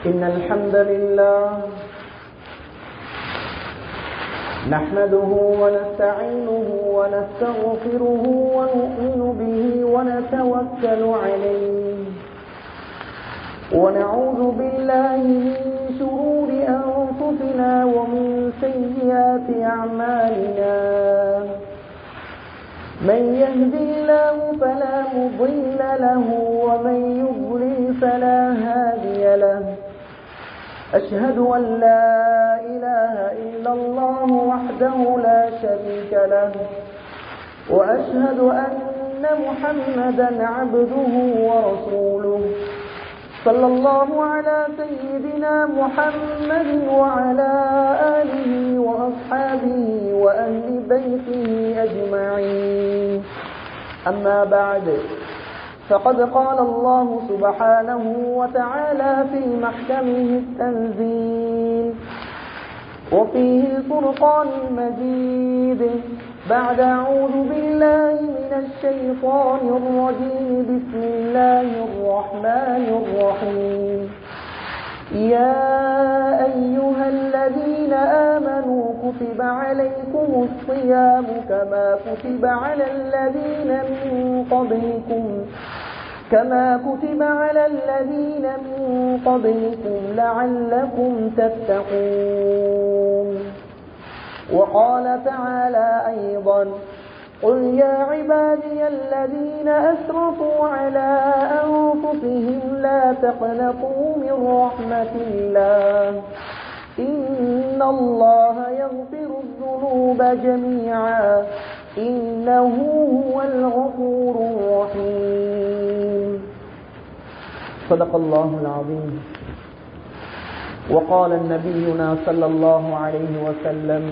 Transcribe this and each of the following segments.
إن الحمد لله نحمده ونستعينه ونستغفره ونؤمن به ونتوكل عليه ونعوذ بالله من شرور أنفسنا ومن سيئات أعمالنا من يهدي الله فلا مضل له ومن يضلل فلا هادي له أشهد أن لا إله إلا الله وحده لا شريك له وأشهد أن محمدا عبده ورسوله صلى الله على سيدنا محمد وعلى آله وأصحابه وأهل بيته أجمعين أما بعد فقد قال الله سبحانه وتعالى في محكمه التنزيل وفيه الفرقان المجيد بعد أعوذ بالله من الشيطان الرجيم بسم الله الرحمن الرحيم يا أيها الذين آمنوا كتب عليكم الصيام كما كتب على الذين من قبلكم لعلكم تتقون وقال تعالى أيضا قل يا عبادي الذين أسرفوا على أنفسهم لا تقنطوا من رحمة الله إن الله يغفر الذنوب جميعا إنه هو الغفور الرحيم صدق الله العظيم وقال نبينا صلى الله عليه وسلم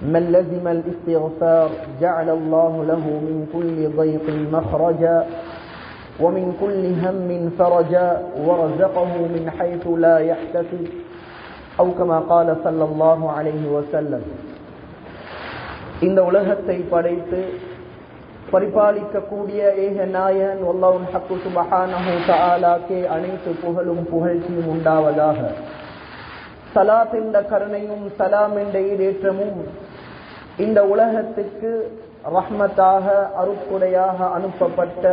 من لزم الاستغفار جعل الله له من كل ضيق مخرجا ومن كل هم فرجا ورزقه من حيث لا يحتسب أو كما قال صلى الله عليه وسلم இந்த உலகத்தை படைத்து பரிபாலிக்கக்கூடிய ஏக நாயகன் அல்லாஹ் ஹக்கு சுப்ஹானஹு தஆலாக்கே அனைத்து புகழும் புகழ்ச்சியும் உண்டாவதாக. ஸலாத் என்ற கருணையும் சலாம் என்ற ஈடேற்றமும் இந்த உலகத்துக்கு ரஹ்மத்தாக அருட்கொடையாக அனுப்பப்பட்ட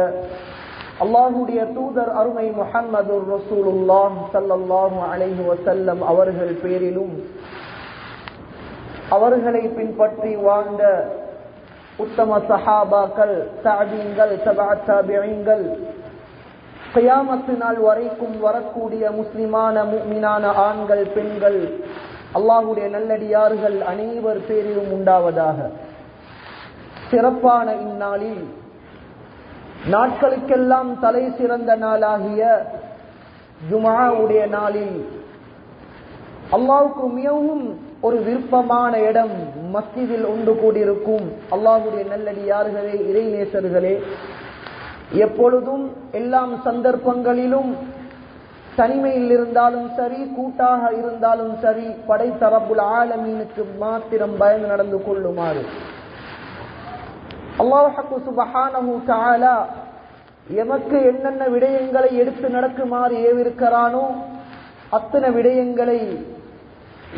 அல்லாஹ்வுடைய தூதர் அருமை முஹம்மதுர் ரசூலுல்லாஹ் ஸல்லல்லாஹு அலைஹி வஸல்லம் அவர்கள் பேரிலும் அவர்களை பின்பற்றி வாழ்ந்த உத்தம சஹாபாக்கள், தஅபீன்கள், தபஅத் தபீஈன்கள், கியாமத் நாள் வரைக்கும் வரக்கூடிய முஸ்லிமான முஃமினான ஆண்கள், பெண்கள், அல்லாஹ்வுடைய நல்லடியார்கள் அனைவர் பேரிலும் உண்டாவதாக. சிறப்பான இந்நாளில் நாட்களுக்கெல்லாம் தலை சிறந்த நாளாகிய ஜும்ஆவுடைய நாளில் அல்லாஹ்வுக்கு மிகவும் ஒரு விருப்பமான இடம் மஸ்ஜிதில் ஒன்று கூடியிருக்கும் அல்லாஹ்வுடைய நல்லடியார்களே, இறைநேசர்களே, எப்பொழுதும் எல்லாம் சந்தர்ப்பங்களிலும் தனிமையில் இருந்தாலும் சரி, கூட்டாக இருந்தாலும் சரி, படைத்த ரப்புல் ஆலமீனுக்கு மாத்திரம் பயந்து நடந்து கொள்ளுமாறு அல்லாஹ் சுப்ஹானஹு தஆலா எமக்கு என்னென்ன விடயங்களை எடுத்து நடக்குமாறு ஏவிருக்கிறானோ அத்தனை விடயங்களை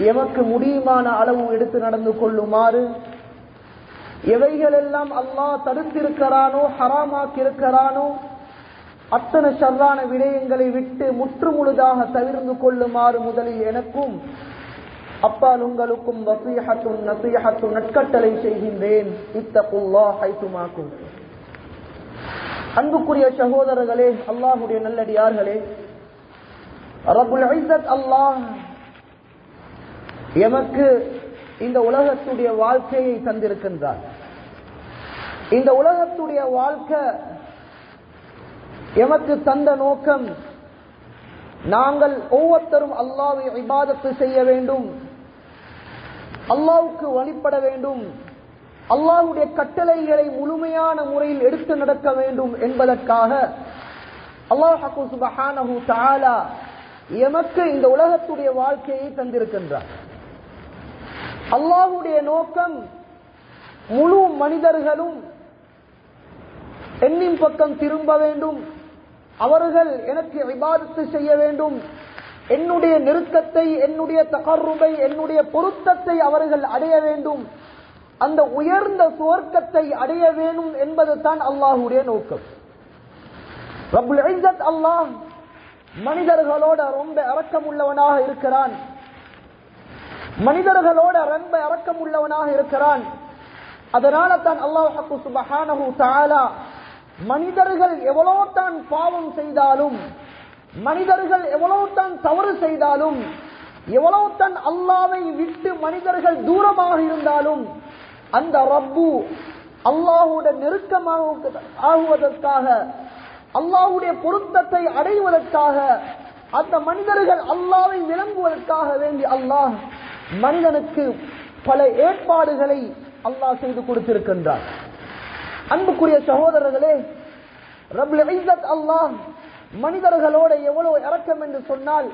எமக்கு முடியுமான அளவு எடுத்து நடந்து கொள்ளுமாறு, எவைகளெல்லாம் அல்லாஹ் தடுத்திருக்கிறானோ, ஹராமாக்கி இருக்கிறானோ அத்தனை ஷர்ரான விடயங்களை விட்டு முற்று முழுதாக தவிர்ந்து கொள்ளுமாறு முதலில் எனக்கும் அப்பால் உங்களுக்கும் வஸீஹத்துன் நஸீஹத்துன் நற்கட்டளை செய்கின்றேன். இத்தகுல்லாஹ் ஹைதுமா குன்தும். அன்புக்குரிய சகோதரர்களே, அல்லாஹ்வுடைய நல்லடியார்களே, ரப்புல் இஸ்ஸத் அல்லாஹ் எமக்கு இந்த உலகத்துடைய வாழ்க்கையை தந்திருக்கின்றார். இந்த உலகத்துடைய வாழ்க்கை எமக்கு தந்த நோக்கம், நாங்கள் ஒவ்வொருத்தரும் அல்லாஹ்வை இபாதத்து செய்ய வேண்டும், அல்லாஹ்வுக்கு வழிபட வேண்டும், அல்லாஹ்வுடைய கட்டளைகளை முழுமையான முறையில் எடுத்து நடக்க வேண்டும் என்பதற்காக அல்லாஹ் சுப்ஹானஹு தஆலா எமக்கு இந்த உலகத்துடைய வாழ்க்கையை தந்திருக்கின்றார். அல்லாஹ்வுடைய நோக்கம் முழு மனிதர்களும் என்னின் பக்கம் திரும்ப வேண்டும், அவர்கள் எனக்கு இபாதத்து செய்ய வேண்டும், என்னுடைய நெருக்கத்தை, என்னுடைய தகர்ருபை, என்னுடைய பொருத்தத்தை அவர்கள் அடைய வேண்டும், அந்த உயர்ந்த சுவர்க்கத்தை அடைய வேண்டும் என்பது தான் அல்லாஹ்வுடைய நோக்கம். ரப்புல் இஸ்ஸத் அல்லாஹ் மனிதர்களோட ரொம்ப இரக்கமுள்ளவனாக இருக்கிறான். மனிதர்களோட ரொம்ப இரக்கமுள்ளவனாக இருக்கிறான். அதனால தான் அல்லாஹ் சுப்ஹானஹு தஆலா மனிதர்கள் எவ்வளவு தான் பாவம் செய்தாலும், மனிதர்கள் எவ்வளவு தான் தவறு செய்தாலும், எவ்வளவு தான் அல்லாஹ்வை விட்டு மனிதர்கள் தூரமாக இருந்தாலும், அந்த ரப்பு அல்லாஹ்வுடைய நெருக்கமாக ஆகுவதற்காக, அல்லாஹ்வுடைய பொருத்தத்தை அடைவதற்காக, அந்த மனிதர்கள் அல்லாஹ்வை விளங்குவதற்காக வேண்டி அல்லாஹ் மனிதனுக்கு பல ஏற்பாடுகளை அல்லாஹ் செய்து கொடுத்திருக்கின்றார். அன்புக்குரிய சகோதரர்களே, ரப்புல் இஸ்ஸத் அல்லாஹ் மனிதர்களோட எவ்வளவு இரக்கம் என்று சொன்னால்,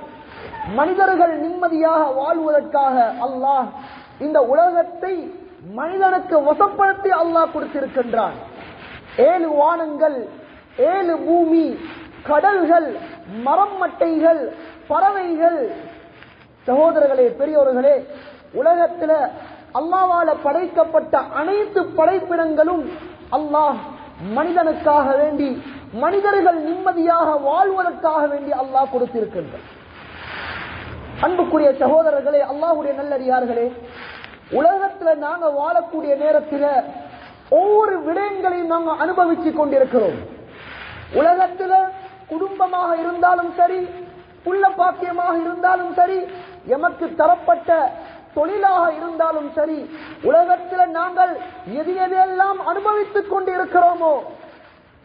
மனிதர்கள் நிம்மதியாக வாழ்வதற்காக அல்லாஹ் இந்த உலகத்தை மனிதனுக்கு வசப்படுத்தி அல்லாஹ் கொடுத்திருக்கின்றான். 7 வானங்கள், 7 பூமி, கடல்கள், மரம் மட்டைகள், பறவைகள். சகோதரர்களே, பெரியோர்களே, உலகத்தில் அல்லாஹ்வால படைக்கப்பட்ட அனைத்து படைப்பினங்களும் அல்லாஹ் மனிதனுக்காக வேண்டி, மனிதர்கள் நிம்மதியாக வாழ்வதற்காக வேண்டி அல்லாஹ் கொடுத்திருக்கின்றார். அன்புக்குரிய சகோதரர்களே, அல்லாஹ்வுடைய நல்லடியார்களே, உலகத்தில் நாங்க வாழக்கூடிய நேரத்தில் ஒவ்வொரு விடயங்களையும் நாங்கள் அனுபவித்துக் கொண்டிருக்கிறோம். உலகத்தில் குடும்பமாக இருந்தாலும் சரி, புள்ள பாக்கியமாக இருந்தாலும் சரி, எமக்கு தரப்பட்ட தொழிலாக இருந்தாலும் சரி, உலகத்தில் நாங்கள் எதையெல்லாம் அனுபவித்துக் கொண்டிருக்கிறோமோ,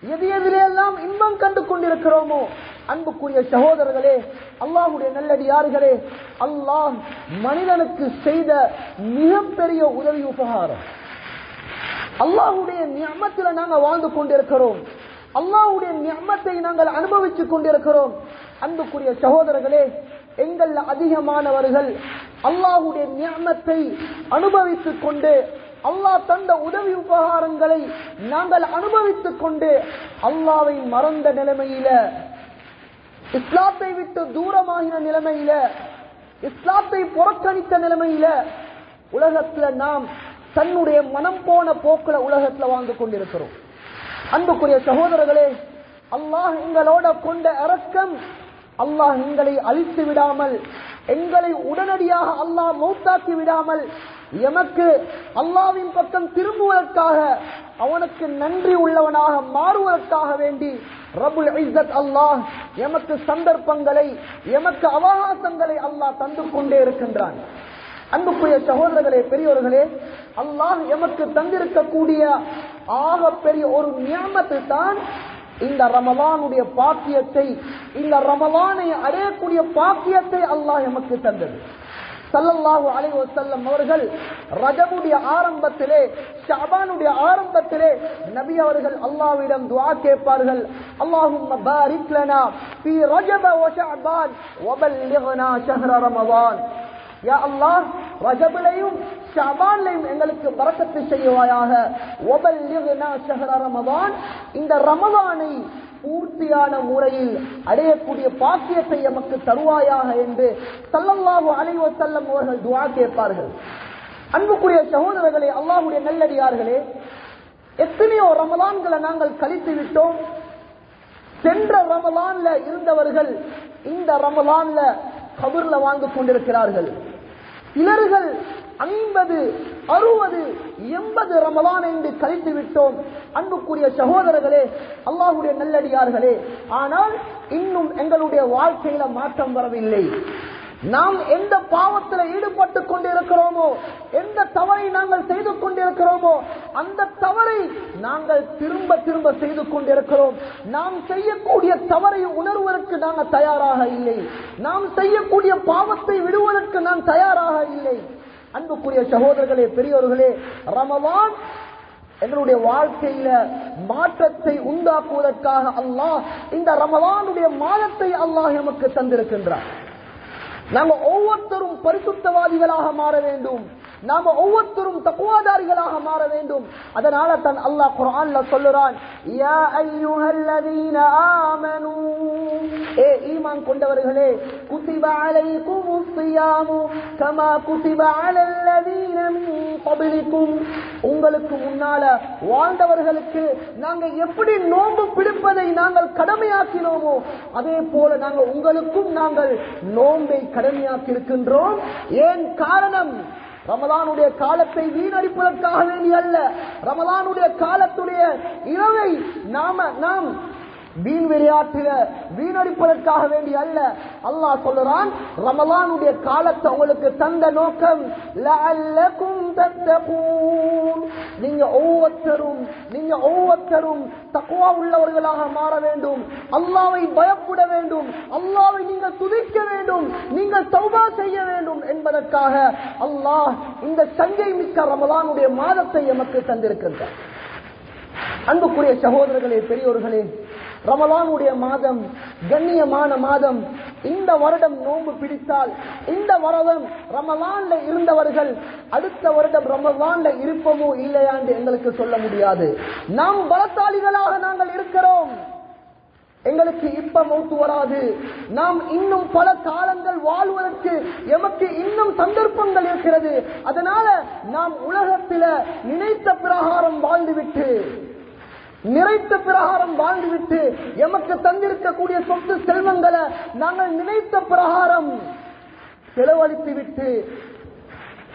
எதையெல்லாம் இன்பம் கண்டு கொண்டிருக்கிறோமோ, அன்புக்குரிய சகோதரர்களே, அல்லாஹ்வுடைய நல்லடியார்களே, அல்லாஹ் மனிதனுக்கு செய்த மிகப்பெரிய உதவி உபகாரம். அல்லாஹ்வுடைய நிஅமத்தில நாங்கள் வாழ்ந்து கொண்டிருக்கிறோம். அல்லாஹ்வுடைய நிஅமத்தை நாங்கள் அனுபவித்துக் கொண்டிருக்கிறோம். அன்புக்குரிய சகோதரர்களே, எங்கள் அதிகமானவர்கள் அல்லாஹ்வுடைய நிஅமத்தை அனுபவித்துக் கொண்டு, அல்லாஹ் தந்த உதவி உபகாரங்களை நாங்கள் அனுபவித்துக் கொண்டு அல்லாஹ்வை மறந்த நிலைமையில, இஸ்லாத்தை விட்டு தூரமாகின நிலைமையில, இஸ்லாத்தை புறக்கணித்த நிலைமையில உலகத்தில் நாம் தன்னுடைய மனம் போன போக்குல உலகத்தில் வாழ்ந்து கொண்டிருக்கிறோம். அன்புக்குரிய சகோதரர்களே, அல்லாஹ் எங்களோட கொண்ட இரக்கம், அல்லாஹ் எங்களை அழித்து விடாமல், எங்களை உடனடியாக அல்லாஹ் மௌத்தாக்கி விடாமல், எமக்கு அல்லாஹ்வின் பக்கம் திரும்புவதற்காக, அவனுக்கு நன்றி உள்ளவனாக மாறுவதற்காக வேண்டி ரப்புல் இஸ்ஸத் அல்லாஹ் எமக்கு சந்தர்ப்பங்களை, எமக்கு அவகாசங்களை அல்லாஹ் தந்து கொண்டே இருக்கின்றான். அன்புக்குரிய சகோதரர்களே, பெரியோர்களே, அல்லாஹ் எமக்கு தந்திருக்கக்கூடிய ஆக பெரிய ஒரு நியமத்து தான் இந்த ரமலானுடைய பாக்கியத்தை, இந்த ரமலானை அடையக்கூடிய பாக்கியத்தை அல்லாஹ் எமக்கு தந்தது. ஸல்லல்லாஹு அலைஹி வஸல்லம் அவர்கள் ரஜபுடைய ஆரம்பத்திலே, ஷஅபானுடைய ஆரம்பத்திலே நபி அவர்கள் அல்லாஹ்விடம் துஆ கேட்பார்கள். அல்லாஹும்ம பாரிக் லனா ஃபீ ரஜப வ ஷஅபான் வ பல்லிக்னா ஷஹ்ர ரமலான். யா அல்லாஹ், ரஜபிலையும் ஷஅபான்லையும் எங்களுக்கு பரக்கத்து செய்வாயாக. வ பல்லிக்னா ஷஹ்ர ரமலான், இந்த ரமலானை பூர்த்தியான முறையில் அடையக்கூடிய பாக்கியத்தை எமக்கு தருவாயாக என்று ஸல்லல்லாஹு அலைஹி வஸல்லம் அவர்கள் துஆ கேட்பார்கள். அன்புக்குரிய சகோதரர்களே, அல்லாஹ்வுடைய நல்லடியார்களே, எத்தனையோ ரமலான்களை நாங்கள் கழித்து விட்டோம். சென்ற ரமலான்ல இருந்தவர்கள் இந்த ரமலான்ல கபர்ல வாழ்ந்து கொண்டிருக்கிறார்கள். சிலர்கள் 50, 60, 80 ரமலான் என்று கழித்து விட்டோம். அன்புக்குரிய சகோதரர்களே, அல்லாஹ்வுடைய நல்லடியார்களே, ஆனால் இன்னும் எங்களுடைய வாழ்க்கையில மாற்றம் வரவில்லை. நாம் எந்த பாவத்தில் ஈடுபட்டு கொண்டிருக்கிறோமோ, எந்த தவறை நாங்கள் செய்து கொண்டிருக்கிறோமோ, அந்த தவறை நாங்கள் திரும்ப திரும்ப செய்து கொண்டிருக்கிறோம். நாம் செய்யக்கூடிய தவறை உணர்வதற்கு நாங்கள் தயாராக இல்லை. நாம் செய்யக்கூடிய பாவத்தை விடுவதற்கு நாம் தயாராக இல்லை. அன்புக்குரிய சகோதரர்களே, பெரியோர்களே, ரமலான் எங்களுடைய வாழ்க்கையில மாற்றத்தை உண்டாக்குவதற்காக அல்லாஹ் இந்த ரமலானுடைய மாதத்தை அல்லாஹ் நமக்கு தந்திருக்கின்றார். நாங்கள் ஒவ்வொருத்தரும் பரிசுத்தவாதிகளாக மாற வேண்டும். நாம ஒவ்வொருத்தரும் தக்வாதாரிகளாக மாற வேண்டும். அதனால தான் அல்லாஹ் குர்ஆன்ல சொல்லுறான், யா அய்யுஹல்லதீன ஆமனூ, ஏ ஈமான் கொண்டவர்களே, குதிப அலைக்குமுஸ் ஸியாமு கமா குதிப அலல்லதீன மின் கப்லிக்கும், உங்களுக்கு முன்னால வாழ்ந்தவர்களுக்கு நாங்க எப்படி நோன்பு பிடிப்பதை நாங்கள் கடமையாக்கினோமோ அதே போல நாங்க உங்களுக்கும் நாங்கள் நோன்பை கடமையாக்கி இருக்கின்றோம். ஏன் காரணம்? ரமலானுடைய காலத்தை வீணடிப்பதற்காக வேண்டி அல்ல, ரமலானுடைய காலத்துடைய இரவை நாம் வீண் விளையாட்டில வீணடிப்பதற்காக வேண்டி அல்ல. அல்லாஹ் சொல்றான், ரமலானுடைய காலத்தை உங்களுக்கு தந்த நோக்கம் லஅல்லகும் தத்தகூன், நீங்க ஒவ்வொருத்தரும் தக்வா உள்ளவர்களாக மாற வேண்டும், அல்லாஹ்வை பயப்பட வேண்டும், அல்லாஹ்வை நீங்கள் துதிக்க வேண்டும், நீங்கள் தௌபா செய்ய வேண்டும் என்பதற்காக அல்லாஹ் இந்த சங்கை மிக்க ரமலானுடைய மாதத்தை எமக்கு தந்திருக்கின்றார். அன்புக்குரிய சகோதரர்களே, பெரியோர்களே, ரமலானுடைய மாதம் கண்ணியமான மாதம். இந்த வருடம் நோன்பு பிடித்தால் இந்த வருடம் ரமலான்ல இருந்தவர்கள் அடுத்த வருடம் ரமலான்ல இருப்போமோ இல்லையா என்று எங்களுக்கு சொல்ல முடியாது. நாம் பலசாலிகளாக நாங்கள் இருக்கிறோம், எங்களுக்கு இப்ப மௌத்து வராது. நாம் இன்னும் பல காலங்கள் வாழ்வதற்கு எமக்கு இன்னும் சந்தர்ப்பங்கள் இருக்கிறது. அதனால நாம் உலகத்தில நினைத்த பிரகாரம் வாழ்ந்துவிட்டு எமக்கு தந்திருக்கக்கூடிய சொத்து செல்வங்களை நாங்கள் நினைத்த பிரகாரம் செலவழித்து விட்டு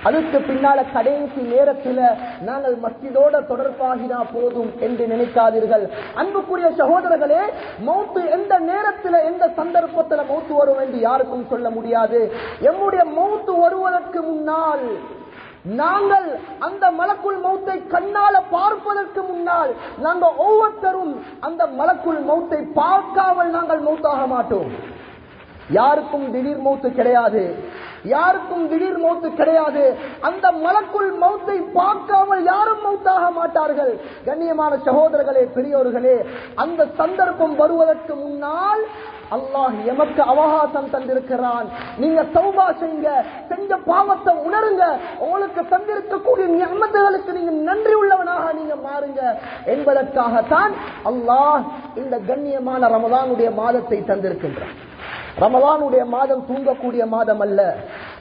அதுக்கு பின்னால கடைசி நேரத்தில் நாங்கள் மஸ்ஜிதோட தொடர்பாகினா போதும் என்று நினைக்காதீர்கள். அன்புக்குரிய சகோதரர்களே, மௌத்து எந்த நேரத்தில் எந்த சந்தர்ப்பத்தில் மௌத்து வரும் என்று யாருக்கும் சொல்ல முடியாது. எம்முடைய மௌத்து வருவதற்கு முன்னால் நாங்கள் அந்த மலக்குல் மௌத்தை கண்ணால பார்ப்பதற்கு முன்னால் நாங்கள் ஒவ்வொருத்தரும் அந்த மலக்குல் மௌத்தை பார்க்காமல் நாங்கள் மௌத்தாக மாட்டோம். யாருக்கும் திடீர் மௌத்து கிடையாது. அந்த மலக்குல் மௌத்தை பார்க்காமல் யாரும் மௌத்தாக மாட்டார்கள். கண்ணியமான சகோதரர்களே, பெரியோர்களே, அந்த சந்தர்ப்பம் வருவதற்கு முன்னால் அல்லாஹ் எமக்கு அவகாசம் தந்திருக்கிறான். நீங்க தௌபா செய்யுங்க, செஞ்ச பாவத்தை உணருங்க, உங்களுக்கு தந்திருக்கக்கூடிய நிஅமத்துகளுக்கு நீங்க நன்றி உள்ளவனாக நீங்க மாறுங்க என்பதற்காகத்தான் அல்லாஹ் இந்த கண்ணியமான ரமலானுடைய மாதத்தை தந்திருக்கின்றான். ரமலானுடைய மாதம் தூங்கக்கூடிய மாதம் அல்ல,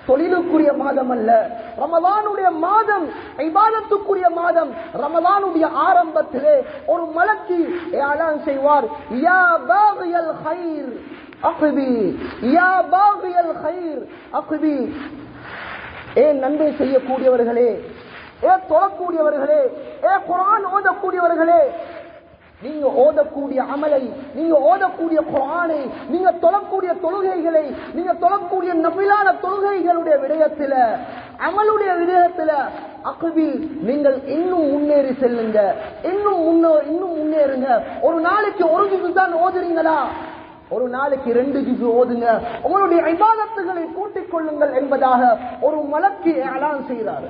தொழிலுக்குரிய மாதம் அல்ல. ரமலானுடைய மாதம் இபாதத்துக்குரிய மாதம். ரமலானுடைய ஆரம்பத்திலே ஒரு மலக்கு ஏலான் செய்வார், யா பாகியல் கைர் அக்பி, யா பாகியல் கைர் அக்பி. ஏ நன்மை செய்யக்கூடியவர்களே, ஏ தொழக்கூடியவர்களே, ஏ குர்ஆன் ஓதக்கூடியவர்களே, நீங்க ஓதக்கூடிய அமலை, நீங்க ஓதக்கூடிய குர்ஆனை, நீங்க தொழக்கூடிய தொழுகைகளை, நீங்க தொழக்கூடிய நஃபிலான தொழுகைகளுடைய விடயத்தில, அமலுடைய விடயத்தில அக்பி, நீங்கள் இன்னும் முன்னேறி செல்லுங்க, இன்னும் முன்னேறுங்க. ஒரு நாளைக்கு ஒரு ஜுஸு தான் ஓதுறீங்களா? ஒரு நாளைக்கு 2 ஜுஸு ஓதுங்க, உங்களுடைய இபாதத்துகளை கூட்டிக் கொள்ளுங்கள் என்பதாக ஒரு மலக்கு ஏலான் செய்கிறார்.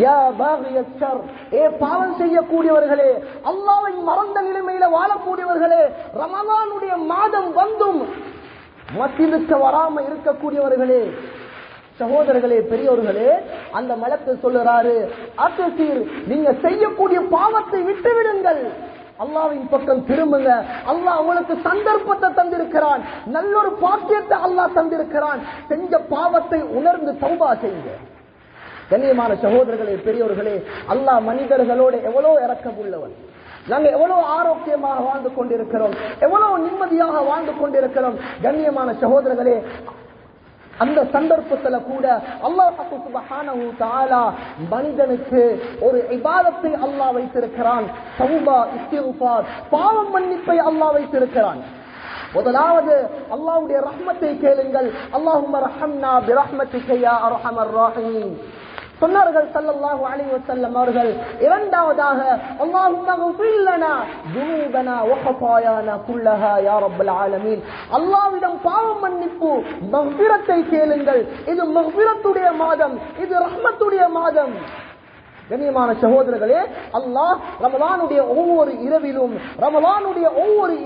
யா பாகியல் ஷர், ஏ பாவம் செய்யக்கூடியவர்களே, அல்லாஹ்வை மறந்த நிலைமையில வாழக்கூடியவர்களே, ரமலானுடைய மாதம் வந்தும் மஸ்ஜிதுக்கு வராம இருக்கக்கூடியவர்களே, சகோதரர்களே, பெரியோர்களே, அந்த மலக்கு சொல்லுறாரு, அத்தீர், நீங்க செய்யக்கூடிய பாவத்தை விட்டு விடுங்கள், அல்லாஹ்வின் பக்கம் திரும்புங்க. அல்லாஹ் உங்களுக்கு சந்தர்ப்பத்தை தந்திருக்கிறான், நல்லொரு பாக்கியத்தை அல்லாஹ் தந்திருக்கிறான். செஞ்ச பாவத்தை உணர்ந்து தௌபா செய்யுங்க. கண்ணியமான சகோதரர்களே, பெரியோர்களே, அல்லாஹ் மனிதர்களோடு எவ்வளவு இரக்கம் உள்ளவன். நாங்கள் எவ்வளவு ஆரோக்கியமாக வாழ்ந்து கொண்டிருக்கிறோம், எவ்வளவு நிம்மதியாக வாழ்ந்து கொண்டிருக்கிறோம். கண்ணியமான சகோதரர்களே, அந்த சந்தர்ப்பத்தில் கூட அல்லாஹ் சுப்ஹானஹு தஆலா மனிதனுக்கு ஒரு இபாதத்தை அல்லாஹ் வைத்திருக்கிறான். தௌபா, இஸ்திக்ஃபார், பாவம் மன்னிப்பை அல்லாஹ் வைத்திருக்கிறான். முதலாவது அல்லாஹ்வுடைய ரஹ்மத்தை கேளுங்கள். அல்லாஹும்ம ரஹம்னா பிரஹ்மத்திக யா அர்ஹமர் ராஹிமீன் சொன்னார்கள் ஸல்லல்லாஹு அலைஹி வஸல்லம் அவர்கள். இரண்டாவதாக அல்லாஹும்ம ஃபிர் லனா துனூபனா வ ஹதாயானா குல்லஹா யா ரப்பல் ஆலமீன், அல்லாஹ்விடம் பாவம் மன்னிப்பு மக்ஃபிரத்தை கேளுங்கள். இது மக்ஃபிரத்துடைய மாதம், இது ரஹ்மத்துடைய மாதம். கண்ணியமான சகோதரர்களே, அல்லாஹ் ரமலானுடைய ஒவ்வொரு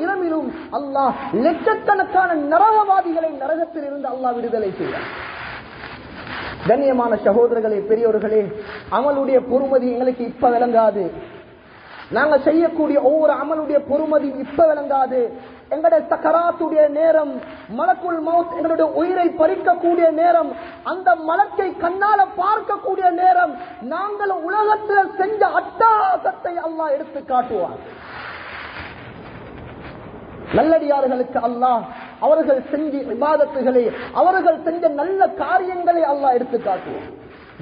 இரவிலும் அல்லாஹ் லட்சக்கணக்கான நரகவாதிகளை நரகத்தில் இருந்து அல்லாஹ் விடுதலை செய்வார். கண்ணியமான சகோதரர்களே, பெரியோர்களே, அமலுடைய பொறுமதி எங்களுக்கு இப்ப விளங்காது. நாங்க செய்யக்கூடிய ஒவ்வொரு அமலுடைய பொறுமதி இப்ப விளங்காது. எங்களுடைய சக்கராத்துடைய நேரம், மலக்குல் மௌத் எங்களுடைய உயிரை பறிக்கக்கூடிய நேரம், அந்த மலக்கை கண்ணால பார்க்கக்கூடிய நேரம், நாங்கள் உலகத்தில் செஞ்ச அட்டகாசத்தை அல்லாஹ் எடுத்து காட்டுவார். நல்லடியார்களுக்கு அல்லாஹ் அவர்கள் செஞ்ச இபாதத்துகளை, அவர்கள் செஞ்ச நல்ல காரியங்களை அல்லாஹ் எடுத்து காட்டுவார்.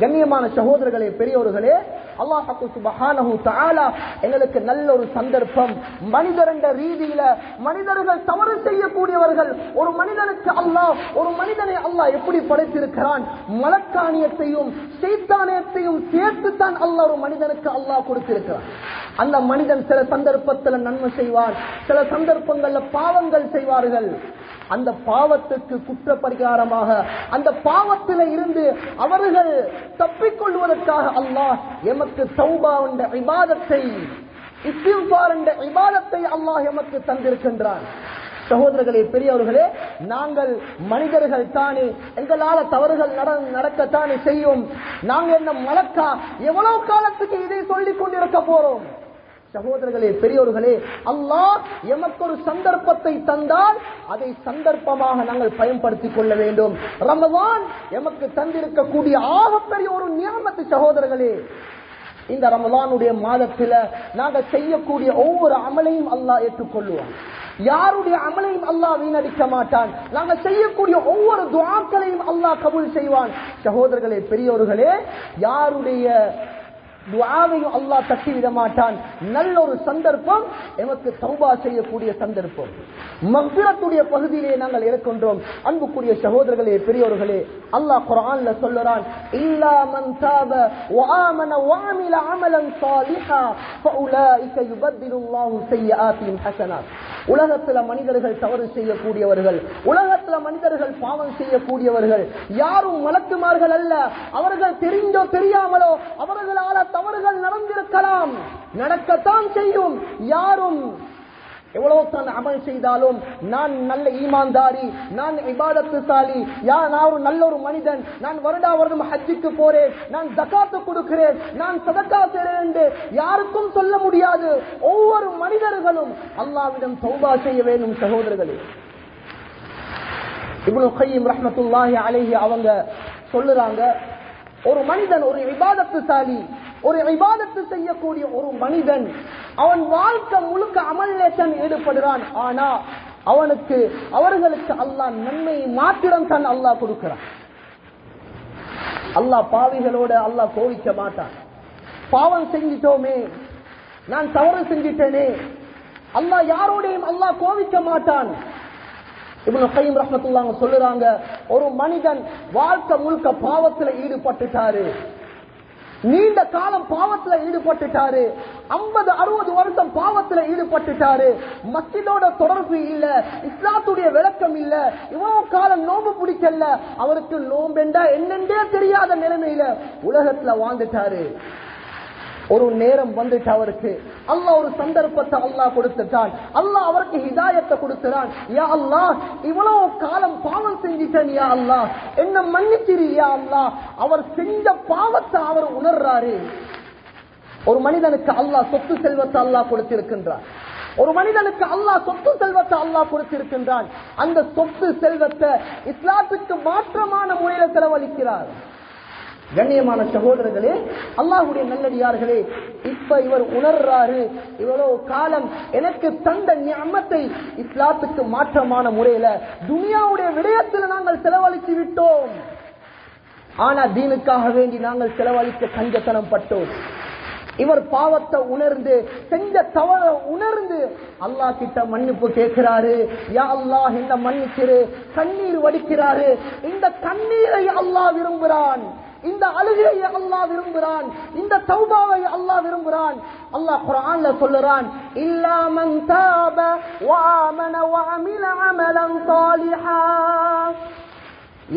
கண்ணியமான சகோதரர்களே, பெரியோர்களே, அல்லாஹ் சுப்ஹானஹு தஆலா எங்களுக்கு நல்ல ஒரு சந்தர்ப்பம். மனிதர் என்ற ரீதியில மனிதர்கள் தவறு செய்யக்கூடியவர்கள். ஒரு மனிதனுக்கு அல்லாஹ், ஒரு மனிதனை அல்லாஹ் எப்படி படைத்திருக்கிறான்? மலக்காணியத்தையும் சைத்தானியத்தையும் சேர்த்துத்தான் அல்லாஹ் ஒரு மனிதனுக்கு அல்லாஹ் கொடுத்திருக்கிறான். அந்த மனிதன் சில சந்தர்ப்பத்தில் நன்மை செய்வான், சில சந்தர்ப்பங்கள்ல பாவங்கள் செய்வார்கள். அந்த பாவத்துக்கு குற்ற பரிகாரமாக, அந்த பாவத்தில இருந்து அவர்கள் தப்பிக்கொள்வதற்காக அல்லாஹ் எமக்கு தௌபா என்ற இபாதத்தை, இஸ்திக்ஃபார் என்ற இபாதத்தை அல்லாஹ் எமக்கு தந்திருக்கின்றான். சகோதரர்களே, பெரியவர்களே, நாங்கள் மனிதர்கள் தானே, எங்களால தவறுகள் நடக்கத்தானே செய்யும். நாங்க என்ன மலக்கா? எவ்வளவு காலத்துக்கு இதை சொல்லிக் கொண்டிருக்க போறோம்? சகோதரர்களே, பெரியோர்களே, அல்லாஹ் எமக்கு ஒரு சந்தர்ப்பத்தை தந்தால் அதை சந்தர்ப்பமாக நாங்கள் பயன்படுத்திக் கொள்ள வேண்டும். ரமலான் எமக்கு தந்திருக்கக்கூடிய ஆகப்பெரிய ஒரு நியமத்து. சகோதரர்களே, இந்த ரமலானுடைய மாதத்தில் நாங்கள் செய்யக்கூடிய ஒவ்வொரு அமலையும் அல்லாஹ் ஏற்றுக்கொள்ளுவான். யாருடைய அமலையும் அல்லாஹ் வீணடிக்க மாட்டான். நாங்கள் செய்யக்கூடிய ஒவ்வொரு துஆக்களையும் அல்லாஹ் கபூல் செய்வான். சகோதரர்களே, பெரியோர்களே, யாருடைய துஆவையும் அல்லாஹ் தட்டி விட மாட்டான். நல்ல ஒரு சந்தர்ப்பம் எமக்கு தௌபா செய்யக்கூடிய சந்தர்ப்பம். மக்ஃபிரத்துடைய பகுதியிலே நாங்கள் இருக்கின்றோம். அன்புக்குரிய சகோதரர்களே, பெரியோர்களே, அல்லாஹ் குர்ஆன்ல சொல்றான், இல்லா மன் தாப வ ஆமன வ அமில அமலன் ஸாலிஹா ஃபஉலாயிக யுபத்திலுல்லாஹு ஸய்யிஆத்திஹிம் ஹஸனாத். உலகத்துல மனிதர்கள் தவறு செய்யக்கூடியவர்கள், உலகத்துல மனிதர்கள் பாவம் செய்யக்கூடியவர்கள் யாரும் மலக்குமார்கள் அல்ல. அவர்கள் தெரிஞ்சோ தெரியாமலோ அவர்களால தவறுகள் நடந்திருக்கலாம், நடக்கத்தான் செய்யும். யாரும் எவ்வளவு தான் அமல் செய்தாலும், நான் நல்ல ஈமான்தாரி, நான் இபாதத்துசாலி, நான் ஒரு நல்ல ஒரு மனிதன், நான் வருடா வருடம் ஹஜ்ஜுக்கு போறேன், நான் ஜகாத்து கொடுக்கிறேன், நான் சதகா செய்றேன் என்று யாருக்கும் சொல்ல முடியாது. ஒவ்வொரு மனிதர்களும் அல்லாஹ்விடம் தௌபா செய்ய வேண்டும். சகோதரர்களே, இப்னு கய்யிம் ரஹ்மத்துல்லாஹி அலைஹி அவங்க சொல்லுறாங்க, ஒரு மனிதன், ஒரு இபாதத்துசாலி, ஒரு இபாதத்து செய்யக்கூடிய ஒரு மனிதன், அவன் வாழ்க்கை முழுக்க அமல்லேஷன் ஈடுபடுறான். ஆனா அவர்களுக்கு அல்லாஹ் நன்மையை மாத்திரம் தான் அல்லாஹ் கொடுக்கிறான். அல்லாஹ் பாவிகளோட அல்லாஹ் கோவிக்க மாட்டான். பாவம் செஞ்சிட்டோமே, நான் தவறு செஞ்சிட்டேனே, அல்லாஹ் யாரோடையும் அல்லாஹ் கோவிக்க மாட்டான். இப்னு கய்யிம் ரஹ்மத்துல்லாஹி சொல்லுறாங்க, ஒரு மனிதன் வாழ்க்கை முழுக்க பாவத்தில் ஈடுபட்டுட்டாரு, நீண்ட காலம் பாவத்தில் ஈடுபட்டுட்டாரு, 50-60 வருஷம் பாவத்தில் ஈடுபட்டுட்டாரு, மஸ்ஜிதோட தொடர்பு இல்ல, இஸ்லாத்துடைய விளக்கம் இல்ல, இவ்வளவு காலம் நோம்பு பிடிக்கல, அவருக்கு நோம்பெண்டா என்னென்றே தெரியாத நிலைமையில உலகத்துல வாழ்ந்துட்டாரு. ஒரு நேரம் வந்துட்டு அவருக்கு அல்லாஹ் ஒரு சந்தர்ப்பத்தை அல்லாஹ் கொடுத்துட்டான். அல்லாஹ் அவருக்கு ஹிதாயத்தை கொடுத்துறான். யா அல்லாஹ், இவ்வளவு காலம் பாவம் செஞ்சிட்டேன், யா அல்லாஹ் என்ன மன்னிச்சிரு யா அல்லாஹ். அவர் செஞ்ச பாவத்தை அவர் உணர்றாரு. ஒரு மனிதனுக்கு அல்லாஹ் சொத்து செல்வத்தை அல்லாஹ் கொடுத்திருக்கின்றான். ஒரு மனிதனுக்கு அல்லாஹ் சொத்து செல்வத்தை அல்லாஹ் கொடுத்திருக்கின்றான். அந்த சொத்து செல்வத்தை இஸ்லாத்துக்கு மாற்றமான முறையில செலவழிக்கிறார். கண்ணியமான சகோதரர்களே, அல்லாஹ்வுடைய நல்லடியார்களே, இப்ப இவர் உணர்றாரு, இவ்வளவு காலம் எனக்கு தந்த நிஅமத்தை இஸ்லாத்துக்கு மாற்றமான முறையில துனியாவுடைய விடயத்தில் நாங்கள் செலவழித்து விட்டோம். ஆனா தீனுக்காக வேண்டி நாங்கள் செலவழிக்க கஞ்சத்தனம் பட்டோம். இவர் பாவத்தை உணர்ந்து, செஞ்ச தவற உணர்ந்து அல்லாஹ் கிட்ட மன்னிப்பு கேட்கிறாரு. யா அல்லாஹ் என்ன மன்னிச்சிரு, கண்ணீர் வடிக்கிறாரு. இந்த கண்ணீரை அல்லாஹ் விரும்புகிறான், இந்த அழுகையை அல்லாஹ் விரும்புகிறான், இந்த தௌபாவை அல்லாஹ் விரும்புகிறான். அல்லாஹ் குர்ஆன்ல சொல்றான், இல்லா மன் தாப வ ஆமன வ அமில அமலன் ஸாலிஹா.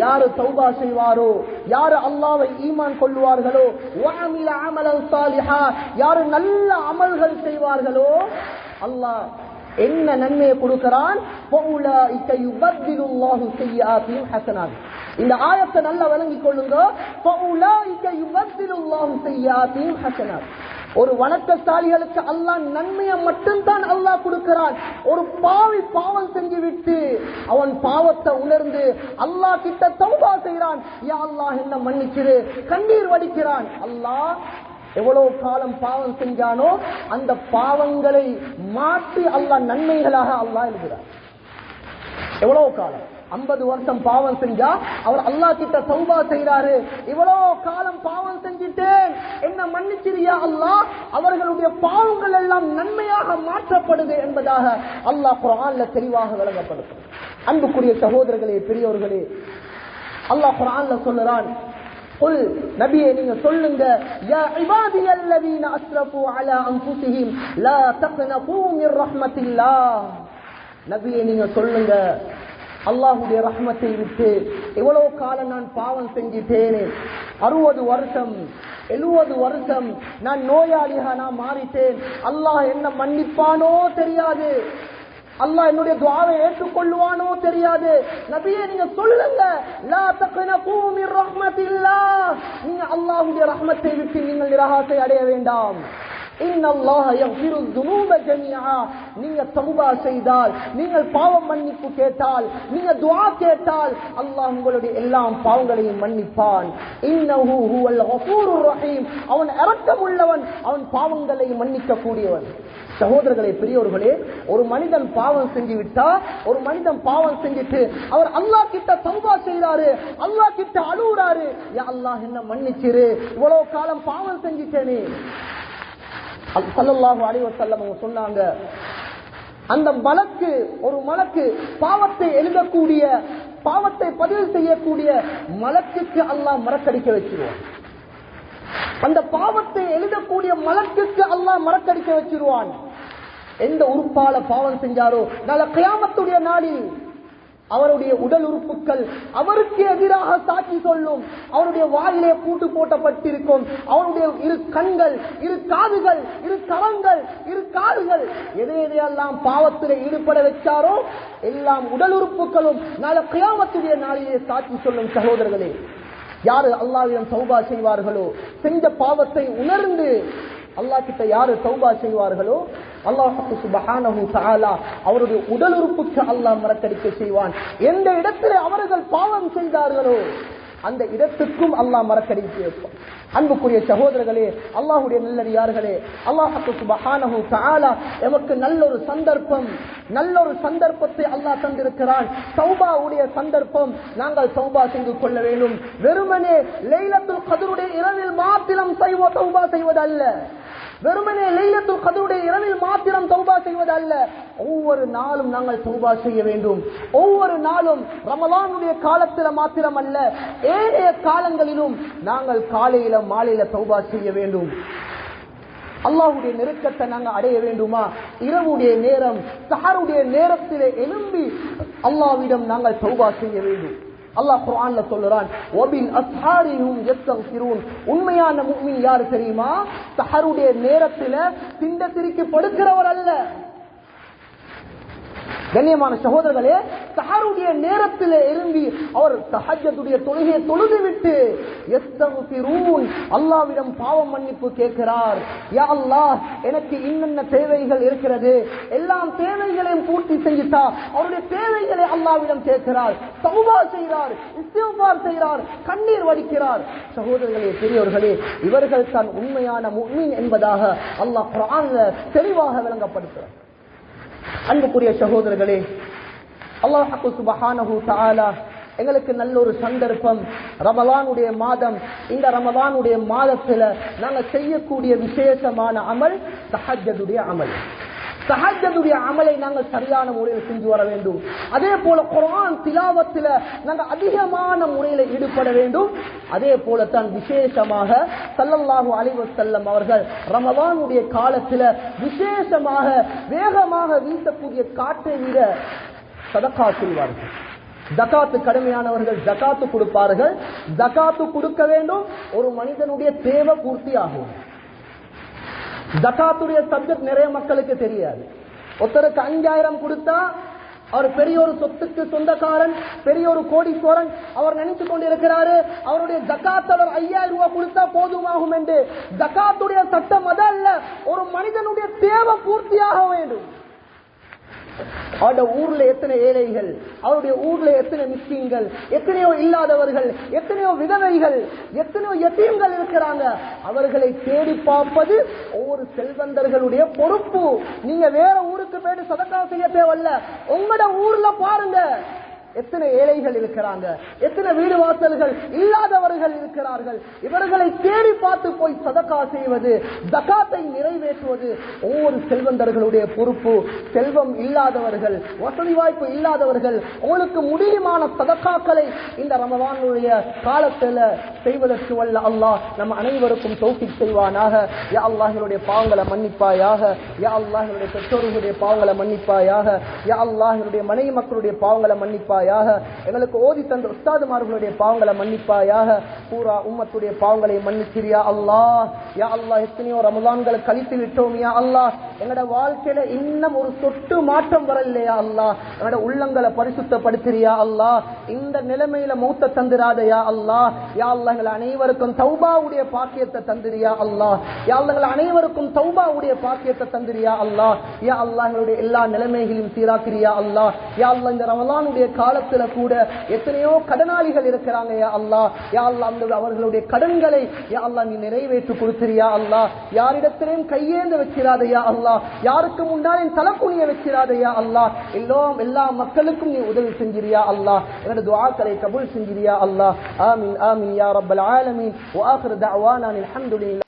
யாரு தௌபா செய்வாரோ, யாரு அல்லாஹ்வை ஈமான் கொள்வார்களோ, வ அமில அமலன் ஸாலிஹா, யாரு நல்ல அமல்கள் செய்வார்களோ, அல்லாஹ் என்ன நன்மையை கொடுக்கிறான்? ஃபஉலாயிக யுபத்திலுல்லாஹு ஸய்யிஆத்திஹிம் ஹஸனாத். இந்த ஆயத்தை நல்லா விளங்கிக் கொள்ளுங்க. ஒரு வணக்கசாலிகளுக்கு அல்லாஹ் நன்மையை மட்டும்தான் அல்லாஹ் கொடுக்கிறான். ஒரு பாவி பாவம் செஞ்சு விட்டு அவன் பாவத்தை உணர்ந்து அல்லாஹ் கிட்ட தௌபா செய்கிறான், யா அல்லாஹ் என்ன மன்னிச்சிரு, கண்ணீர் வடிக்கிறான். அல்லாஹ் எவ்வளவு காலம் பாவம் செஞ்சானோ அந்த பாவங்களை மாற்றி அல்லாஹ் நன்மைகளாக அல்லாஹ் எழுதுகிறார். எவ்வளவு காலம் 50 வருஷம் பாவம் செஞ்சா அவர் அல்லாஹ் கிட்ட தௌபா செய்யறாரு, இவ்வளவு காலம் பாவம் செஞ்சிட்டேன் என்ன மன்னிச்சிரியா அல்லாஹ், அவர்களுடைய பாவங்கள் எல்லாம் நன்மையாக மாற்றப்படுது என்பதாக அல்லாஹ் குர்ஆன்ல தெளிவாக விளங்கப்படுது. அன்புக்குரிய சகோதரர்களே, பெரியவர்களே, அல்லாஹ் குர்ஆன்ல சொல்றான், குல் நபியே நீங்க சொல்லுங்க, யா இபாதியல்லதீன அஸ்ரஃபு அலா அன்ஃபுஸிஹிம் லா தக்னது மிர் ரஹ்மத்தில்லாஹ். நபியே நீங்க சொல்லுங்க, அல்லாஹ்வுடைய ரஹ்மத்தை விட்டு எவ்வளவு காலம் நான் பாவம் செஞ்சிட்டேன், 60 வருஷம் 70 வருஷம் நான் நோயாளியாக நான் மாறிட்டேன், அல்லாஹ் என்ன மன்னிப்பானோ தெரியாது, அல்லாஹ் என்னுடைய துஆவை ஏற்றுக்கொள்வானோ தெரியாது. நபியே நீங்க சொல்லுங்க, லா தக்னது மிர் ரஹ்மத்தில்லாஹ், நீங்க அல்லாஹ்வுடைய ரஹ்மத்தை விட்டு நீங்கள் நிராசை அடைய வேண்டாம். இன்னல்லாஹ யக்ஃபிரு ذுனூப ஜமீஆ, நீங்க தௌபா செய்தால், நீங்கள் பாவம் மன்னிப்பு கேட்டால், நீங்க துஆ கேட்டால் அல்லாஹ் உங்களுடைய எல்லா பாவங்களையும் மன்னிப்பான். இன்னஹு ஹுவல் கஃபூருர் ரஹீம், அவன் இரக்கமுள்ளவன், அவன் பாவங்களை மன்னிக்க கூடியவன். சகோதரர்களே, பெரியோர்களே, ஒரு மனிதன் பாவம் செஞ்சு விட்டா, ஒரு மனிதன் பாவம் செஞ்சுட்டு அவர் அல்லாஹ் கிட்ட தௌபா செய்யறாரு, அல்லாஹ் கிட்ட அழுகுறாரு, யா அல்லாஹ் என்ன மன்னிச்சிரு, இவ்வளவு காலம் பாவம் செஞ்சிட்டேனே. ஸல்லல்லாஹு அலைஹி வஸல்லம் அவங்க சொன்னாங்க, அந்த மலக்கு, ஒரு மலக்கு பாவத்தை எழுதக்கூடிய, பாவத்தை பதிவு செய்யக்கூடிய மலக்குக்கு அல்லாஹ் மறக்கடிக்க வச்சிருவான். அந்த பாவத்தை எழுதக்கூடிய மலக்குக்கு அல்லாஹ் மறக்கடிக்க வச்சிருவான். எந்த உறுப்பால பாவம் செஞ்சாரோ நாளை கியாமத்துடைய நாளில் அவருடைய உடல் உறுப்புகள் அவருக்கு எதிராக சாட்சி சொல்லும். அவருடைய வாயிலே பூட்டு போட்டப்பட்டிருக்கும். அவருடைய 2 கண்கள், 2 காதுகள், 2 கரங்கள், 2 கால்கள், எதையெல்லாம் பாவத்திலே ஈடுபட வச்சாரோ எல்லாம் உடல் உறுப்புகளும் நாளை கியாமத்துடைய நாளிலே சாட்சி சொல்லும். சகோதரர்களே, யாரு அல்லாஹ்விடம் தௌபா செய்வார்களோ, செஞ்ச பாவத்தை உணர்ந்து அல்லாஹ் கிட்ட யாரு தௌபா செய்வார்களோ அல்லாஹ் சுப்ஹானஹு தஆலா அவருடைய உடல் உறுப்புக்கு அல்லாஹ் மறக்கடிக்க செய்வான். எந்த இடத்திலே அவர்கள் பாவம் செய்தார்களோ அந்த இடத்துக்கும் அல்லாஹ் மறக்கடிக்க வைப்பான். அன்புக்குரிய சகோதரர்களே, அல்லாஹ்வுடைய நல்லடியார்களே, அல்லாஹ் சுப்ஹானஹு தஆலா நமக்கு நல்லொரு சந்தர்ப்பத்தை அல்லாஹ் தந்திருக்கிறான். தௌபாவுடைய சந்தர்ப்பம். நாங்கள் தௌபா செய்து கொள்ள வேண்டும். வெறுமனே லைலத்துல் கத்ருடைய இரவில் மாத்திரம் தௌபா செய்வதல்ல, வெறுமனே லைலத்துல் கத்ருடைய இரவில் மாத்திரம் தௌபா செய்வதல்ல, ஒவ்வொரு நாளும் நாங்கள் தௌபா செய்ய வேண்டும். ஒவ்வொரு நாளும் ரமலானுடைய காலத்தில் மாத்திரம் அல்ல, ஏனைய காலங்களிலும் நாங்கள் காலையில மாலையில தௌபா செய்ய வேண்டும். அல்லாஹ்வுடைய நெருக்கத்தை நாங்கள் அடைய வேண்டுமா? இரவுடைய நேரம், சஹருடைய நேரத்திலே எழும்பி அல்லாஹ்விடம் நாங்கள் தௌபா செய்ய வேண்டும். அல்லாஹ் குர்ஆன்ல சொல்றான், வபில் அஸ்ஹாரிஹும் யஸ்தக்ஃபிரூன். உண்மையான முஃமின் யார் தெரியுமா? சஹருடைய நேரத்திலே திண்ட திருக்கி படுக்கிறவர் அல்ல. கண்ணியமான சகோதரர்களே, சஹருடைய நேரத்தில் எழும்பி அவர் தஹஜ்ஜுடைய தொழுகையை தொழுதுவிட்டு யஸ்தக்ஃபிரூன், அல்லாஹ்விடம் பாவ மன்னிப்பு கேட்கிறார். யா அல்லாஹ், எனக்கு இன்னென்ன தேவைகள் இருக்கிறது, எல்லாம் தேவைகளையும் பூர்த்தி செஞ்சுட்டா அவருடைய தேவைகளை அல்லாஹ்விடம் கேட்கிறார். தௌபா செய்கிறார், இஸ்திக்ஃபார் செய்கிறார், கண்ணீர் வடிக்கிறார். சகோதரர்களே, பெரியோர்களே, இவர்கள் தான் உண்மையான முஃமின் என்பதாக அல்லாஹ் குர்ஆன்ல தெளிவாக விளங்கப்படுத்துகிறார். அன்புக்குரிய சகோதரர்களே, அல்லாஹ் சுப்ஹானஹு தஆலா எங்களுக்கு நல்ல ஒரு சந்தர்ப்பம். ரமலானுடைய மாதம், இந்த ரமலானுடைய மாதத்தில் நாங்கள் செய்யக்கூடிய விசேஷமான அமல் தஹஜ்ஜுடைய அமல். தஹஜ்ஜுடைய அமலை நாங்கள் சரியான முறையில் செஞ்சு வர வேண்டும். அதே போல குர்ஆன் திலாவத்தில் நாங்கள் அதிகமான முறையில் ஈடுபட வேண்டும். அதே போல தான் விசேஷமாக ஸல்லல்லாஹு அலைஹி வஸல்லம் அவர்கள் ரமலானுடைய காலத்தில் விசேஷமாக வேகமாக வீசக்கூடிய காற்றை விட சதகா செய்வார்கள். ஜகாத்து கடமையானவர்கள் ஜகாத்து கொடுப்பார்கள். ஜகாத்து கொடுக்க வேண்டும். ஒரு மனிதனுடைய தேவை பூர்த்தி ஆகும். ஜகாத்துடைய சப்ஜெக்ட் நிறைய மக்களுக்கு தெரியாது. ஒருத்தருக்கு 5000 கொடுத்தா அவர் பெரிய ஒரு சொத்துக்கு சொந்தக்காரன், பெரிய ஒரு கோடீஸ்வரன். அவர் நினைத்துக் கொண்டிருக்கிறாரு அவருடைய ஜகாத் அவர் 5000 ரூபாய் கொடுத்தா போதுமாகும் என்று. ஜகாத்துடைய சட்டம் அதல்ல, ஒரு மனிதனுடைய தேவை பூர்த்தியாக வேண்டும். அவருடைய ஊர்ல எத்தனை ஏழைகள், அவருடைய ஊர்ல எத்தனை மிஸ்கின்கள், எத்தனையோ இல்லாதவர்கள், எத்தனையோ விதவைகள், எத்தனையோ யதீம்கள் இருக்கிறாங்க. அவர்களை தேடி பார்ப்பது ஒவ்வொரு செல்வந்தர்களுடைய பொறுப்பு. நீங்க வேற ஊருக்கு போயிட்டு சதக்கா செய்ய தேவையில்ல, உங்களோட ஊர்ல பாருங்க எத்தனை ஏழைகள் இருக்கிறாங்க, எத்தனை வீடு வாசல்கள் இல்லாதவர்கள் இருக்கிறார்கள். இவர்களை தேடி பார்த்து போய் சதக்கா செய்வது, ஜகாத்தை நிறைவேற்றுவது ஒவ்வொரு செல்வந்தர்களுடைய பொறுப்பு. செல்வம் இல்லாதவர்கள், வசதி வாய்ப்பு இல்லாதவர்கள், உங்களுக்கு முடியுமான சதக்காக்களை இந்த ரமலானுடைய காலத்தில் செய்வதற்கு வல்ல அல்லாஹ் நம் அனைவருக்கும் தௌஃபீக் செய்வானாக. யா அல்லாஹ் எங்களுடைய பாவங்களை மன்னிப்பாயாக, யா அல்லாஹ் எங்களுடைய பெற்றோர்களுடைய பாவங்களை மன்னிப்பாயாக, யா அல்லாஹ் எங்களுடைய மனைவி மக்களுடைய பாவங்களை மன்னிப்பாயாக, எங்களுக்கு ஓதி தந்த உஸ்தாதுமார்களுடைய பாவங்களை மன்னிப்பாயாக. பூரா உம்மத்துடைய பாவங்களை மன்னிக்கிறியா அல்லாஹ். யா அல்லாஹ் எத்தனையோ ரமலான்களை கழித்து விட்டோம் யா அல்லாஹ். எங்களோட வாழ்க்கையில இன்னும் ஒரு சொட்டு மாற்றம் வரலையா அல்லாஹ். எங்களோட உள்ளங்களை பரிசுத்தப்படுத்துறியா அல்லாஹ். இந்த நிலைமையில மௌத்த தந்திராதையா அல்லாஹ். யா அல்லாஹ் எங்கள் அனைவருக்கும் தௌபாவுடைய பாக்கியத்தை தந்திரியா அல்லாஹ். யா அல்லாஹ் எங்கள் அனைவருக்கும் தௌபாவுடைய பாக்கியத்தை தந்திரியா அல்லாஹ். யா அல்லாஹ் எங்களுடைய எல்லா நிலைமைகளையும் சீராக்கிறியா அல்லாஹ். யா அல்லாஹ் இந்த ரமலானுடைய காலத்துல கூட எத்தனையோ கடனாளிகள் இருக்கிறாங்க யா அல்லாஹ். யா அல்லாஹ் அவர்களுடைய கடன்களை யா அல்லாஹ் நீ நிறைவேற்றி கொடுத்திரியா அல்லாஹ். யாரிடத்திலையும் கையேந்து வச்சிராதையா அல்லாஹ், யாருக்கு முன்னாலே தலக்குனிய வச்சிராதையா அல்லாஹ். எல்லா மக்களுக்கும் நீ உதவி செஞ்சிரியா அல்லாஹ். என்னோட துஆக்களை கபூல் செஞ்சிரியா அல்லாஹ். ஆமீன் ஆமீன் யா ரப்பல் ஆலமீன். வ ஆகிரு தஅவானா அல்ஹம்துலில்லாஹ்.